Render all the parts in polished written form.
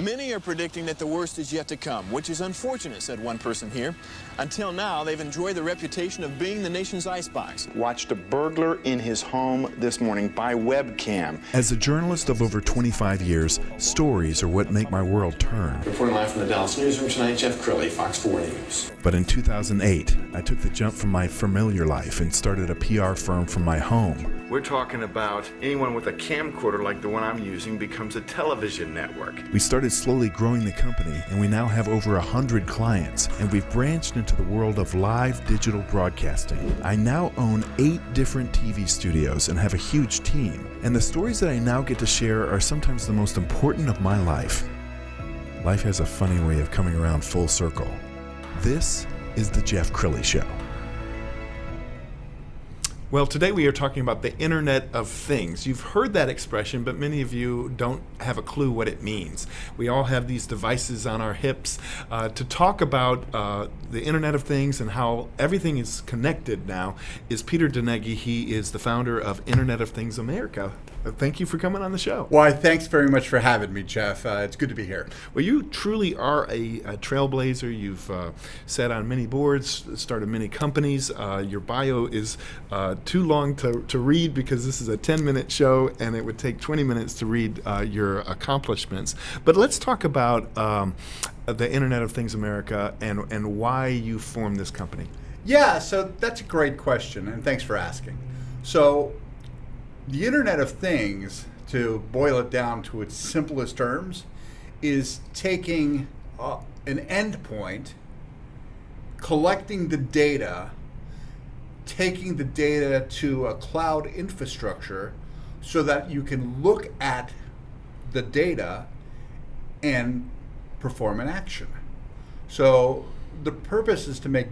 Many are predicting that the worst is yet to come, which is unfortunate, said one person here. Until now, they've enjoyed the reputation of being the nation's icebox. Watched a burglar in his home this morning by webcam. As a journalist of over 25 years, stories are what make my world turn. Reporting live from the Dallas newsroom tonight, Jeff Crilley, Fox 4 News. But in 2008, I took the jump from my familiar life and started a PR firm from my home. We're talking about anyone with a camcorder like the one I'm using becomes a television network. We started slowly growing the company, and we now have over 100 clients, and we've branched into the world of live digital broadcasting. I now own 8 different TV studios and have a huge team, and the stories that I now get to share are sometimes the most important of my life. Life has a funny way of coming around full circle. This is the Jeff Crilley Show. Well, today we are talking about the Internet of Things. You've heard that expression, but many of you don't have a clue what it means. We all have these devices on our hips. To talk about the Internet of Things and how everything is connected now is Peter DeNagy. He is the founder of Internet of Things America. Thank you for coming on the show. Why, thanks very much for having me, Jeff. It's good to be here. Well, you truly are a trailblazer. You've sat on many boards, started many companies. Your bio is too long to read because this is a 10-minute show, and it would take 20 minutes to read your accomplishments. But let's talk about the Internet of Things America and why you formed this company. Yeah, so that's a great question, and thanks for asking. So the Internet of Things, to boil it down to its simplest terms, is taking an endpoint, collecting the data, taking the data to a cloud infrastructure so that you can look at the data and perform an action. So the purpose is to make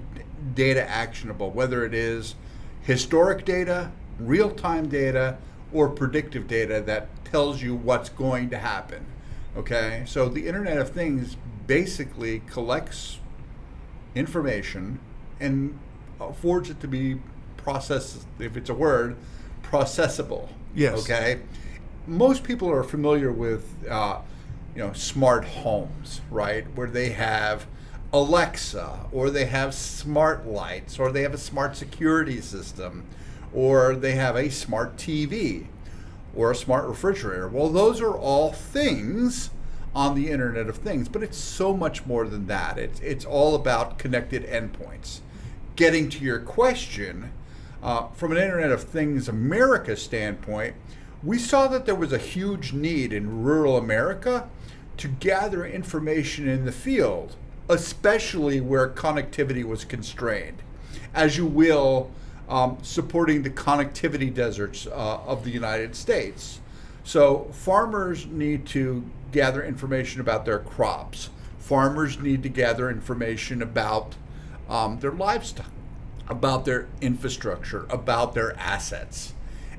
data actionable, whether it is historic data, real-time data, or predictive data that tells you what's going to happen. Okay, so the Internet of Things basically collects information and affords it to be processed, if it's a word, processable. Yes. Okay. Most people are familiar with smart homes, right? Where they have Alexa, or they have smart lights, or they have a smart security system, or they have a smart TV, or a smart refrigerator. Well, those are all things on the Internet of Things, but it's so much more than that. It's all about connected endpoints. Getting to your question, from an Internet of Things America standpoint, we saw that there was a huge need in rural America to gather information in the field, especially where connectivity was constrained. As you will, supporting the connectivity deserts of the United States. So farmers need to gather information about their crops. Farmers need to gather information about their livestock, about their infrastructure, about their assets.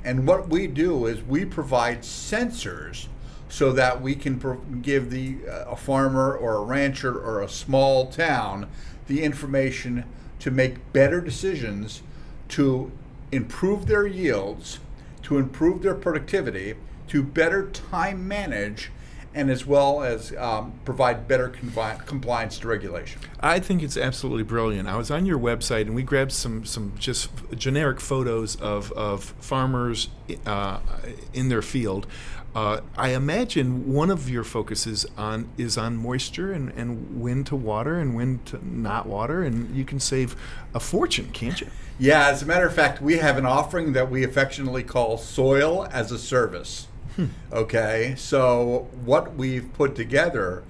And what we do is we provide sensors so that we can give a farmer or a rancher or a small town the information to make better decisions, to improve their yields, to improve their productivity, to better time manage, and as well as provide better compliance to regulation. I think it's absolutely brilliant. I was on your website, and we grabbed some just generic photos of farmers in their field. I imagine one of your focuses is on moisture and when to water and when to not water, and you can save a fortune, can't you? Yeah, as a matter of fact, we have an offering that we affectionately call Soil as a Service. Okay, so what we've put together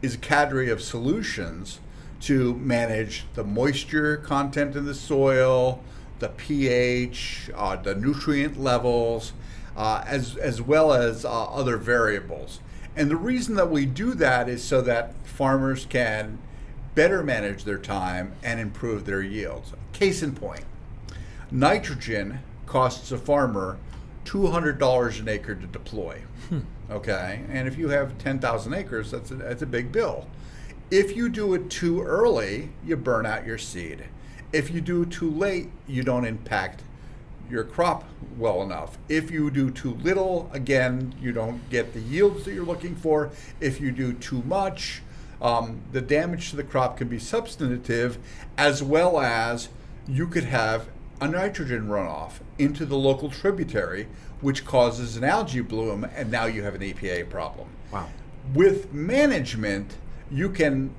is a cadre of solutions to manage the moisture content in the soil, the pH, the nutrient levels, as well as other variables. And the reason that we do that is so that farmers can better manage their time and improve their yields. Case in point, nitrogen costs a farmer $200 an acre to deploy. Okay, and if you have 10,000 acres, that's a big bill. If you do it too early, you burn out your seed. If you do too late, you don't impact your crop well enough. If you do too little, again, you don't get the yields that you're looking for. If you do too much, the damage to the crop can be substantive, as well as you could have a nitrogen runoff into the local tributary, which causes an algae bloom, and now you have an EPA problem. Wow. With management, you can,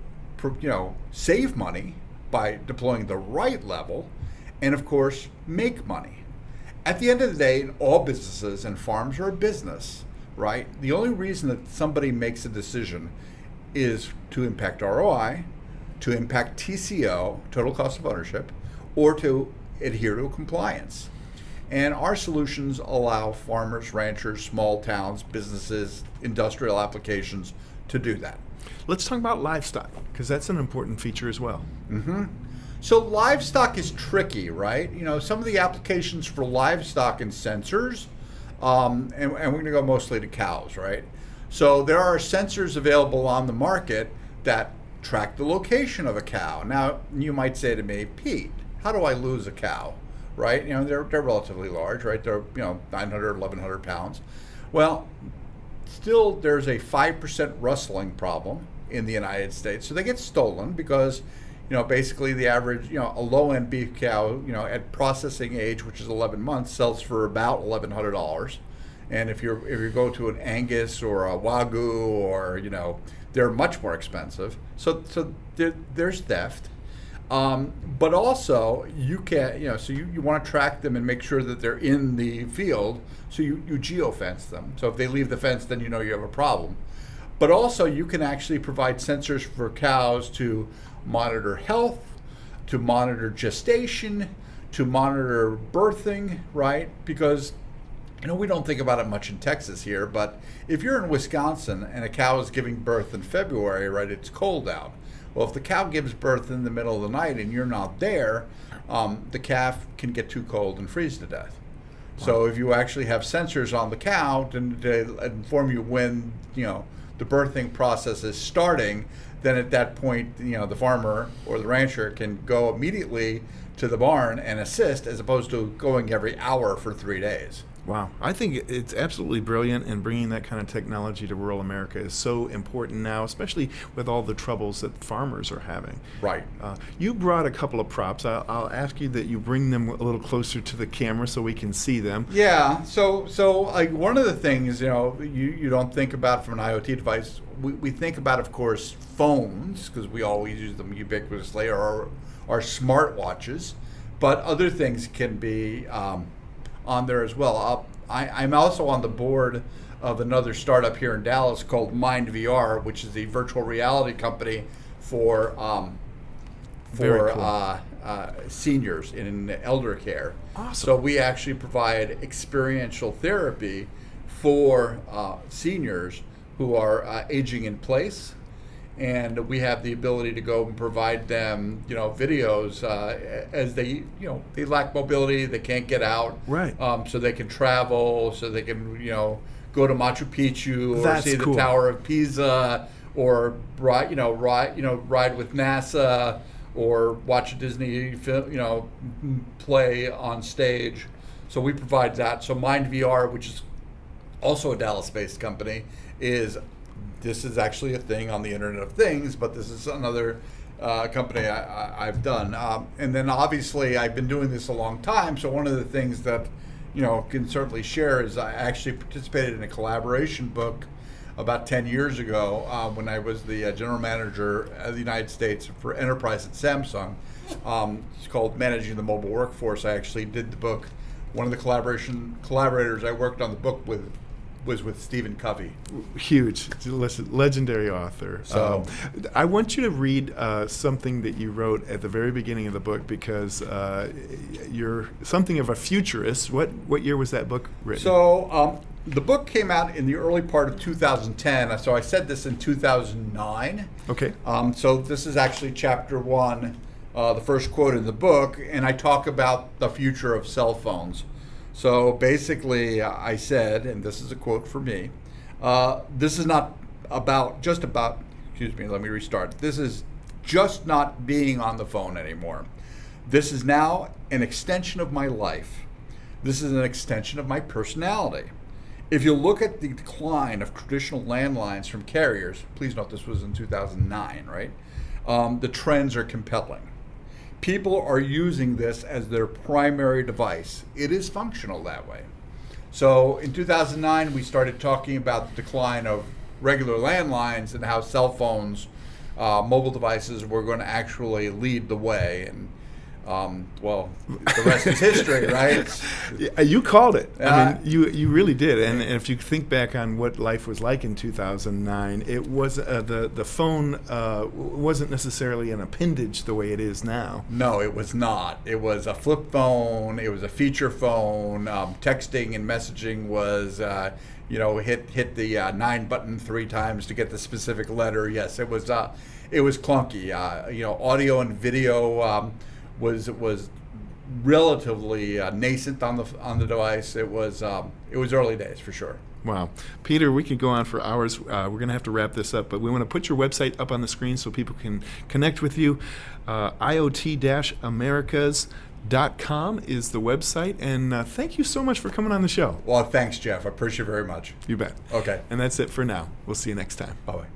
save money by deploying the right level, and of course, make money. At the end of the day, all businesses and farms are a business, right? The only reason that somebody makes a decision is to impact ROI, to impact TCO, total cost of ownership, or to adhere to compliance. And our solutions allow farmers, ranchers, small towns, businesses, industrial applications to do that. Let's talk about livestock, because that's an important feature as well. Mm-hmm. So livestock is tricky, right? Some of the applications for livestock and sensors, and we're going to go mostly to cows, right? So there are sensors available on the market that track the location of a cow. Now, you might say to me, Pete, how do I lose a cow, right? They're relatively large, right? They're, 900, 1,100 pounds. Well, still there's a 5% rustling problem in the United States. So they get stolen because basically the average, a low-end beef cow, at processing age, which is 11 months, sells for about $1,100. And if you go to an Angus or a Wagyu, or they're much more expensive. So there's theft. But also you can, so you want to track them and make sure that they're in the field. So you geofence them. So if they leave the fence, then you have a problem. But also you can actually provide sensors for cows to monitor health, to monitor gestation, to monitor birthing, right? Because we don't think about it much in Texas here, but if you're in Wisconsin and a cow is giving birth in February, right, it's cold out. Well, if the cow gives birth in the middle of the night and you're not there, the calf can get too cold and freeze to death. Wow. So if you actually have sensors on the cow to inform you when, the birthing process is starting, then at that point, the farmer or the rancher can go immediately to the barn and assist, as opposed to going every hour for 3 days. Wow. I think it's absolutely brilliant, and bringing that kind of technology to rural America is so important now, especially with all the troubles that farmers are having. Right. You brought a couple of props. I'll ask you that you bring them a little closer to the camera so we can see them. Yeah. So like one of the things, you don't think about from an IoT device, we think about, of course, phones, because we always use them ubiquitously, or our smartwatches, but other things can be on there as well. I'm also on the board of another startup here in Dallas called Mind VR, which is a virtual reality company for seniors in elder care. Awesome. So we actually provide experiential therapy for seniors who are aging in place. And we have the ability to go and provide them, videos as they lack mobility, they can't get out, right? So they can travel, so they can, go to Machu Picchu, or see cool. the Tower of Pisa, or ride with NASA, or watch a Disney film, play on stage. So we provide that. So Mind VR, which is also a Dallas-based company, This is actually a thing on the Internet of Things, but this is another company I've done. And then obviously I've been doing this a long time, so one of the things that can certainly share is I actually participated in a collaboration book about 10 years ago when I was the general manager of the United States for enterprise at Samsung. It's called Managing the Mobile Workforce. I actually did the book. One of the collaborators I worked on the book with was with Stephen Covey. Huge, legendary author. So I want you to read something that you wrote at the very beginning of the book, because you're something of a futurist. What year was that book written? So the book came out in the early part of 2010. So I said this in 2009. Okay. So this is actually chapter 1, the first quote in the book, and I talk about the future of cell phones. So basically, I said, and this is a quote from me, this is not just about excuse me, let me restart. This is just not being on the phone anymore. This is now an extension of my life. This is an extension of my personality. If you look at the decline of traditional landlines from carriers, please note this was in 2009, right? The trends are compelling. People are using this as their primary device. It is functional that way. So in 2009, we started talking about the decline of regular landlines and how cell phones, mobile devices were going to actually lead the way. And well, the rest is history, right? Yeah, you called it. I mean, you really did. And if you think back on what life was like in 2009, it was the phone wasn't necessarily an appendage the way it is now. No, it was not. It was a flip phone. It was a feature phone. Texting and messaging was, hit the 9 button 3 times to get the specific letter. Yes, it was clunky. Audio and video was relatively nascent on the device. It was early days for sure. Wow. Peter, we could go on for hours. We're going to have to wrap this up, but we want to put your website up on the screen so people can connect with you. IoT-Americas.com is the website, and thank you so much for coming on the show. Well, thanks, Jeff. I appreciate it very much. You bet. Okay. And that's it for now. We'll see you next time. Bye-bye.